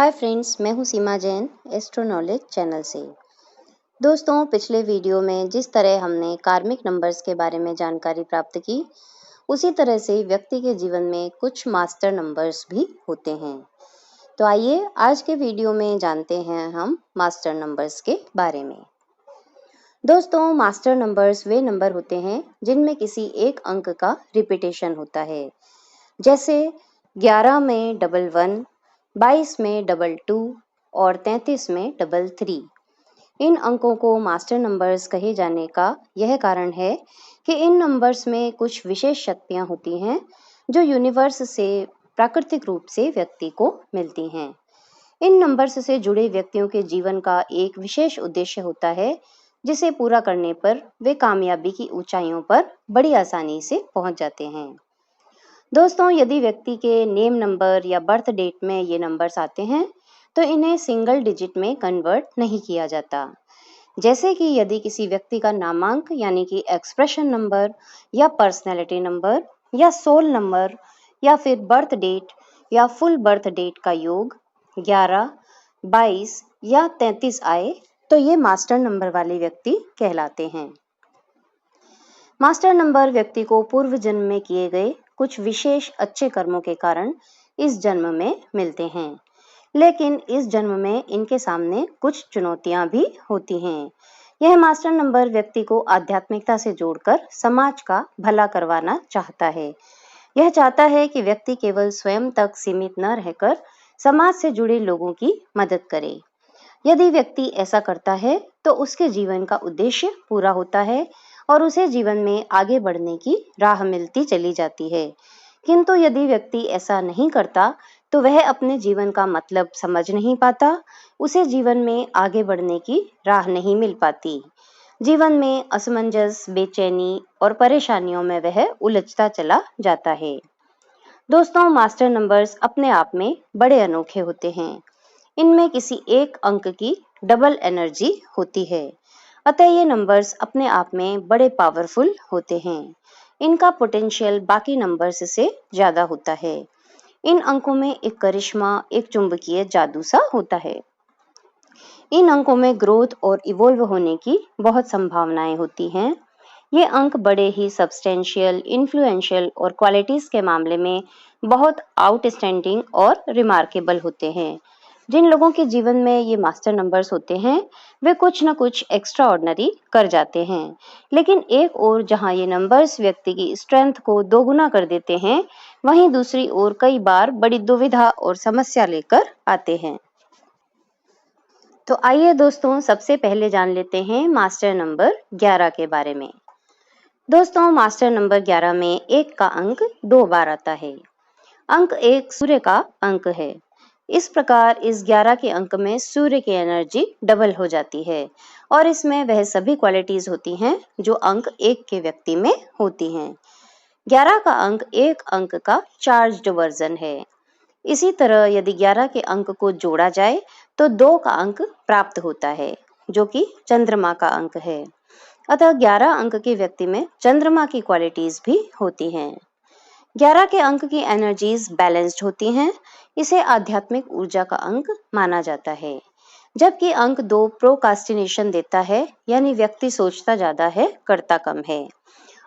Hi friends, मैं हूँ सीमा Jain astro knowledge channel से। दोस्तों, पिछले वीडियो में जिस तरह हमने कार्मिक नंबर्स के बारे में जानकारी प्राप्त की, उसी तरह से व्यक्ति के जीवन में कुछ मास्टर नंबर्स भी होते हैं। तो आइए आज के वीडियो में जानते हैं हम मास्टर नंबर्स के बारे में। दोस्तों, मास्टर नंबर्स वे नंबर होते हैं जिनमें किसी एक अंक का रिपीटेशन होता है, जैसे 11 में 11, 22 में 22 और 33 में 33। इन अंकों को मास्टर नंबर्स कहे जाने का यह कारण है कि इन नंबर्स में कुछ विशेष शक्तियां होती हैं जो यूनिवर्स से प्राकृतिक रूप से व्यक्ति को मिलती हैं। इन नंबर्स से जुड़े व्यक्तियों के जीवन का एक विशेष उद्देश्य होता है, जिसे पूरा करने पर वे कामयाबी की ऊंचाइयों पर बड़ी आसानी से पहुंच जाते हैं। दोस्तों, यदि व्यक्ति के नेम नंबर या बर्थ डेट में ये नंबर्स आते हैं तो इन्हें सिंगल डिजिट में कन्वर्ट नहीं किया जाता। जैसे कि यदि किसी व्यक्ति का नामांक यानी कि एक्सप्रेशन नंबर या पर्सनैलिटी नंबर या सोल नंबर या फिर बर्थ डेट या फुल बर्थ डेट का योग 11, 22 या 33 आए तो ये मास्टर नंबर वाले व्यक्ति कहलाते हैं। मास्टर नंबर व्यक्ति को पूर्व जन्म में किए गए कुछ विशेष अच्छे कर्मों के कारण इस जन्म में मिलते हैं, लेकिन इस जन्म में इनके सामने कुछ चुनौतियां भी होती हैं। यह मास्टर नंबर व्यक्ति को आध्यात्मिकता से जोड़कर समाज का भला करवाना चाहता है। यह चाहता है कि व्यक्ति केवल स्वयं तक सीमित न रहकर समाज से जुड़े लोगों की मदद करे। यदि व्यक्ति ऐसा करता है तो उसके जीवन का उद्देश्य पूरा होता है और उसे जीवन में आगे बढ़ने की राह मिलती चली जाती है। किंतु यदि व्यक्ति ऐसा नहीं करता तो वह अपने जीवन का मतलब समझ नहीं पाता, उसे जीवन में आगे बढ़ने की राह नहीं मिल पाती। जीवन में असमंजस, बेचैनी और परेशानियों में वह उलझता चला जाता है। दोस्तों, मास्टर नंबर्स अपने आप में बड़े अनोखे होते हैं। इनमें किसी एक अंक की डबल एनर्जी होती है, अतः ये नंबर्स अपने आप में बड़े पावरफुल होते हैं। इनका पोटेंशियल बाकी नंबर्स से ज्यादा होता है। इन अंकों में एक करिश्मा, एक चुंबकीय जादू सा होता है। इन अंकों में ग्रोथ और इवोल्व होने की बहुत संभावनाएं होती हैं। ये अंक बड़े ही सब्सटेंशियल, इन्फ्लुएंशियल और क्वालिटीज के मामले में बहुत आउटस्टैंडिंग और रिमार्केबल होते हैं। जिन लोगों के जीवन में ये मास्टर नंबर्स होते हैं वे कुछ न कुछ एक्स्ट्रा ऑर्डिनरी कर जाते हैं, लेकिन एक ओर जहां ये नंबर्स व्यक्ति की स्ट्रेंथ को दोगुना कर देते हैं, वहीं दूसरी ओर कई बार बड़ी दुविधा और समस्या लेकर आते हैं। तो आइए दोस्तों, सबसे पहले जान लेते हैं मास्टर नंबर 11 के बारे में। दोस्तों, मास्टर नंबर 11 में 1 का अंक 2 बार आता है। अंक 1 सूर्य का अंक है। इस प्रकार इस 11 के अंक में सूर्य की एनर्जी डबल हो जाती है और इसमें वह सभी क्वालिटीज होती हैं जो अंक 1 के व्यक्ति में होती हैं। 11 का अंक 1 अंक का चार्ज्ड वर्जन है। इसी तरह यदि 11 के अंक को जोड़ा जाए तो 2 का अंक प्राप्त होता है, जो कि चंद्रमा का अंक है। अतः 11 अंक के व्यक्ति में चंद्रमा की क्वालिटीज भी होती हैं। 11 के अंक की एनर्जीज बैलेंस्ड होती हैं। इसे आध्यात्मिक ऊर्जा का अंक माना जाता है। जबकि अंक 2 प्रोकास्टिनेशन देता है, यानी व्यक्ति सोचता ज्यादा है, करता कम है।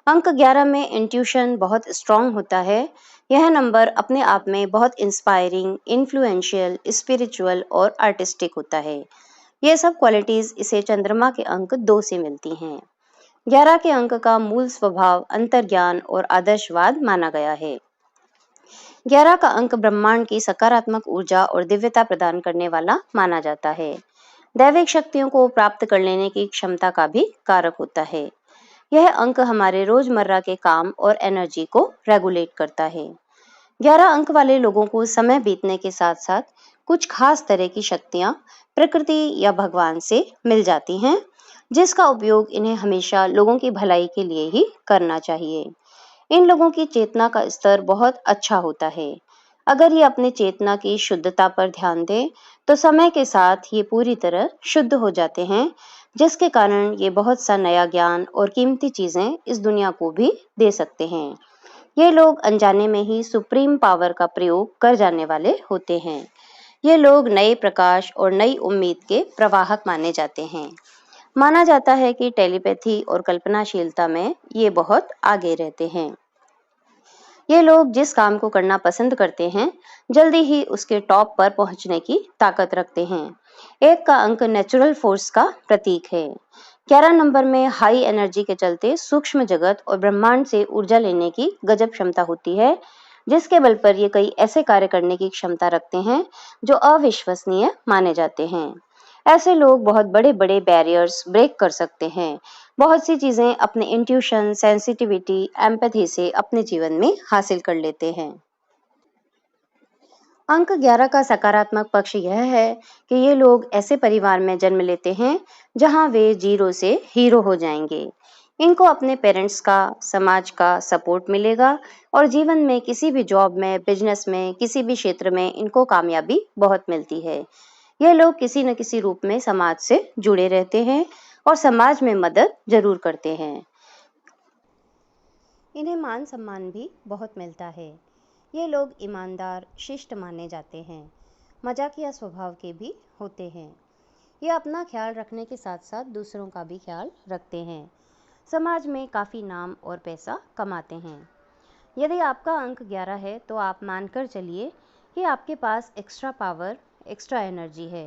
अंक 11 में इंट्यूशन बहुत स्ट्रांग होता है। यह नंबर अपने आप में बहुत इंस्पायरिंग, इन्फ्लुएंशियल, स्पिरिचुअल और आर्टिस्टिक होता है। ये सब क्वालिटीज इसे चंद्रमा के अंक 2 से मिलती हैं। 11 के अंक का मूल स्वभाव अंतर्ज्ञान और आदर्शवाद माना गया है। 11 का अंक ब्रह्मांड की सकारात्मक ऊर्जा और दिव्यता प्रदान करने वाला माना जाता है। दैविक शक्तियों को प्राप्त कर लेने की क्षमता का भी कारक होता है। यह अंक हमारे रोजमर्रा के काम और एनर्जी को रेगुलेट करता है। 11 अंक वाले लोगों को समय बीतने के साथ साथ कुछ खास तरह की शक्तियां प्रकृति या भगवान से मिल जाती हैं, जिसका उपयोग इन्हें हमेशा लोगों की भलाई के लिए ही करना चाहिए। इन लोगों की चेतना का स्तर बहुत अच्छा होता है। अगर ये अपनी चेतना की शुद्धता पर ध्यान दें तो समय के साथ ये पूरी तरह शुद्ध हो जाते हैं, जिसके कारण ये बहुत सा नया ज्ञान और कीमती चीजें इस दुनिया को भी दे सकते हैं। ये लोग अनजाने में ही सुप्रीम पावर का प्रयोग कर जाने वाले होते हैं। ये लोग नए प्रकाश और नई उम्मीद के प्रवाहक माने जाते हैं। माना जाता है कि टेलीपैथी और कल्पनाशीलता में ये बहुत आगे रहते हैं। ये लोग जिस काम को करना पसंद करते हैं, जल्दी ही उसके टॉप पर पहुंचने की ताकत रखते हैं। एक का अंक नेचुरल फोर्स का प्रतीक है। 11 नंबर में हाई एनर्जी के चलते सूक्ष्म जगत और ब्रह्मांड से ऊर्जा लेने की गजब क्षमता होती है, जिसके बल पर ये कई ऐसे कार्य करने की क्षमता रखते हैं जो अविश्वसनीय माने जाते हैं। ऐसे लोग बहुत बड़े-बड़े बैरियर्स ब्रेक कर सकते हैं। बहुत सी चीजें अपने इंट्यूशन, सेंसिटिविटी, एम्पैथी से अपने जीवन में हासिल कर लेते हैं। अंक 11 का सकारात्मक पक्ष यह है कि ये लोग ऐसे परिवार में जन्म लेते हैं जहां वे जीरो से हीरो हो जाएंगे। इनको अपने पेरेंट्स का, समाज का सपोर्ट मिलेगा और जीवन में किसी भी जॉब में, बिजनेस में, किसी भी क्षेत्र में इनको कामयाबी बहुत मिलती है। ये लोग किसी न किसी रूप में समाज से जुड़े रहते हैं और समाज में मदद जरूर करते हैं। इन्हें मान सम्मान भी बहुत मिलता है। ये लोग ईमानदार, शिष्ट माने जाते हैं। मजाकिया स्वभाव के भी होते हैं। ये अपना ख्याल रखने के साथ साथ दूसरों का भी ख्याल रखते हैं। समाज में काफ़ी नाम और पैसा कमाते हैं। यदि आपका अंक 11 है तो आप मानकर चलिए कि आपके पास एक्स्ट्रा पावर, एक्स्ट्रा एनर्जी है।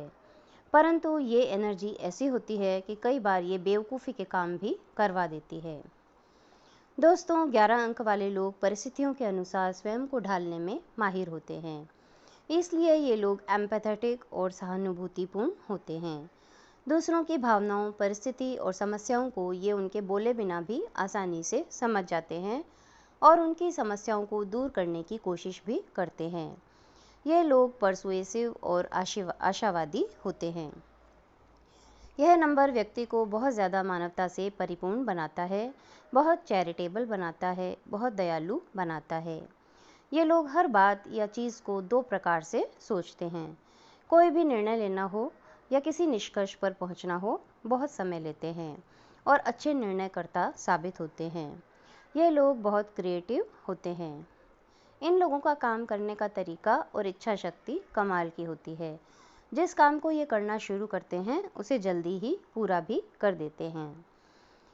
परंतु ये एनर्जी ऐसी होती है कि कई बार ये बेवकूफ़ी के काम भी करवा देती है। दोस्तों, 11 अंक वाले लोग परिस्थितियों के अनुसार स्वयं को ढालने में माहिर होते हैं। इसलिए ये लोग एम्पैथेटिक और सहानुभूतिपूर्ण होते हैं। दूसरों की भावनाओं, परिस्थिति और समस्याओं को ये उनके बोले बिना भी आसानी से समझ जाते हैं और उनकी समस्याओं को दूर करने की कोशिश भी करते हैं। ये लोग परसुएसिव और आशावादी होते हैं। यह नंबर व्यक्ति को बहुत ज़्यादा मानवता से परिपूर्ण बनाता है, बहुत चैरिटेबल बनाता है, बहुत दयालु बनाता है। ये लोग हर बात या चीज़ को दो प्रकार से सोचते हैं। कोई भी निर्णय लेना हो या किसी निष्कर्ष पर पहुंचना हो, बहुत समय लेते हैं और अच्छे निर्णयकर्ता साबित होते हैं। ये लोग बहुत क्रिएटिव होते हैं। इन लोगों का काम करने का तरीका और इच्छा शक्ति कमाल की होती है। जिस काम को ये करना शुरू करते हैं उसे जल्दी ही पूरा भी कर देते हैं।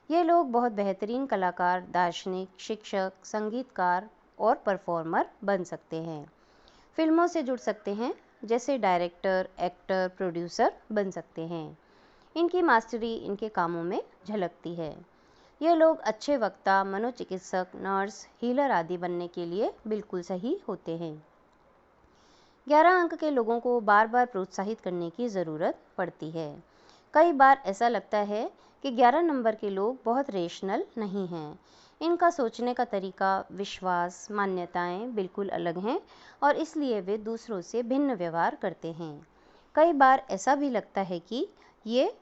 ये लोग बहुत बेहतरीन कलाकार, दार्शनिक, शिक्षक, संगीतकार और परफॉर्मर बन सकते हैं। फिल्मों से जुड़ सकते हैं, जैसे डायरेक्टर, एक्टर, प्रोड्यूसर बन सकते हैं। इनकी मास्टरी इनके कामों में झलकती है। ये लोग अच्छे वक्ता, मनोचिकित्सक, नर्स, हीलर आदि बनने के लिए बिल्कुल सही होते हैं। 11 अंक के लोगों को बार बार प्रोत्साहित करने की ज़रूरत पड़ती है। कई बार ऐसा लगता है कि 11 नंबर के लोग बहुत रेशनल नहीं हैं। इनका सोचने का तरीका, विश्वास, मान्यताएं बिल्कुल अलग हैं और इसलिए वे दूसरों से भिन्न व्यवहार करते हैं। कई बार ऐसा भी लगता है कि ये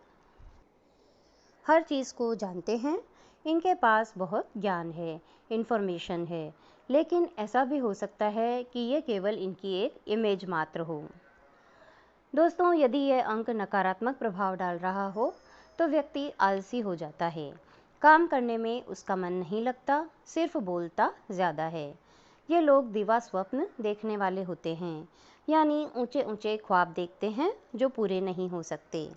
हर चीज़ को जानते हैं। इनके पास बहुत ज्ञान है, इन्फॉर्मेशन है, लेकिन ऐसा भी हो सकता है कि ये केवल इनकी एक इमेज मात्र हो। दोस्तों, यदि यह अंक नकारात्मक प्रभाव डाल रहा हो तो व्यक्ति आलसी हो जाता है। काम करने में उसका मन नहीं लगता, सिर्फ बोलता ज़्यादा है। ये लोग दिवा स्वप्न देखने वाले होते हैं, यानी ऊंचे ऊंचे ख्वाब देखते हैं जो पूरे नहीं हो सकते।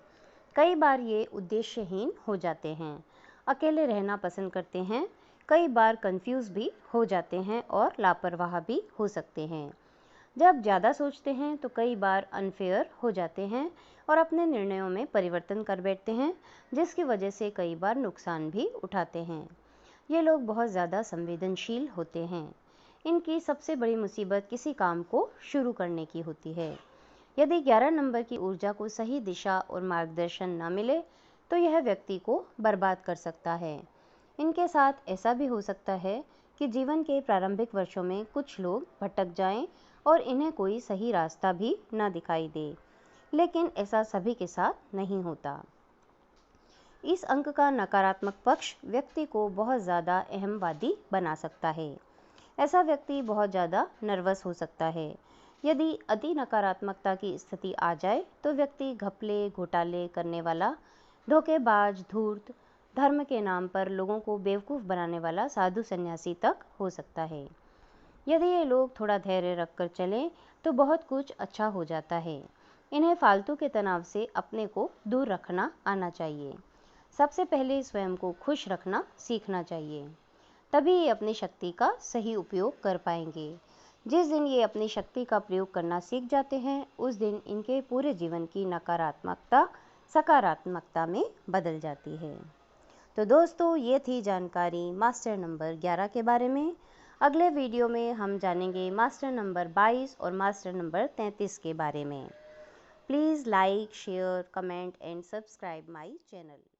कई बार ये उद्देश्यहीन हो जाते हैं, अकेले रहना पसंद करते हैं, कई बार कंफ्यूज भी हो जाते हैं और लापरवाह भी हो सकते हैं। जब ज़्यादा सोचते हैं तो कई बार अनफेयर हो जाते हैं और अपने निर्णयों में परिवर्तन कर बैठते हैं, जिसकी वजह से कई बार नुकसान भी उठाते हैं। ये लोग बहुत ज़्यादा संवेदनशील होते हैं। इनकी सबसे बड़ी मुसीबत किसी काम को शुरू करने की होती है। यदि 11 नंबर की ऊर्जा को सही दिशा और मार्गदर्शन न मिले तो यह व्यक्ति को बर्बाद कर सकता है। इनके साथ ऐसा भी हो सकता है कि जीवन के प्रारंभिक वर्षों में कुछ लोग भटक जाएं और इन्हें कोई सही रास्ता भी न दिखाई दे, लेकिन ऐसा सभी के साथ नहीं होता। इस अंक का नकारात्मक पक्ष व्यक्ति को बहुत ज़्यादा अहमवादी बना सकता है। ऐसा व्यक्ति बहुत ज़्यादा नर्वस हो सकता है। यदि अति नकारात्मकता की स्थिति आ जाए तो व्यक्ति घपले, घोटाले करने वाला, धोखेबाज, धूर्त, धर्म के नाम पर लोगों को बेवकूफ़ बनाने वाला साधु सन्यासी तक हो सकता है। यदि ये लोग थोड़ा धैर्य रखकर चलें तो बहुत कुछ अच्छा हो जाता है। इन्हें फालतू के तनाव से अपने को दूर रखना आना चाहिए। सबसे पहले स्वयं को खुश रखना सीखना चाहिए, तभी ये अपनी शक्ति का सही उपयोग कर पाएंगे। जिस दिन ये अपनी शक्ति का प्रयोग करना सीख जाते हैं, उस दिन इनके पूरे जीवन की नकारात्मकता सकारात्मकता में बदल जाती है। तो दोस्तों, ये थी जानकारी मास्टर नंबर 11 के बारे में। अगले वीडियो में हम जानेंगे मास्टर नंबर 22 और मास्टर नंबर 33 के बारे में। Please like, share, comment and subscribe my channel.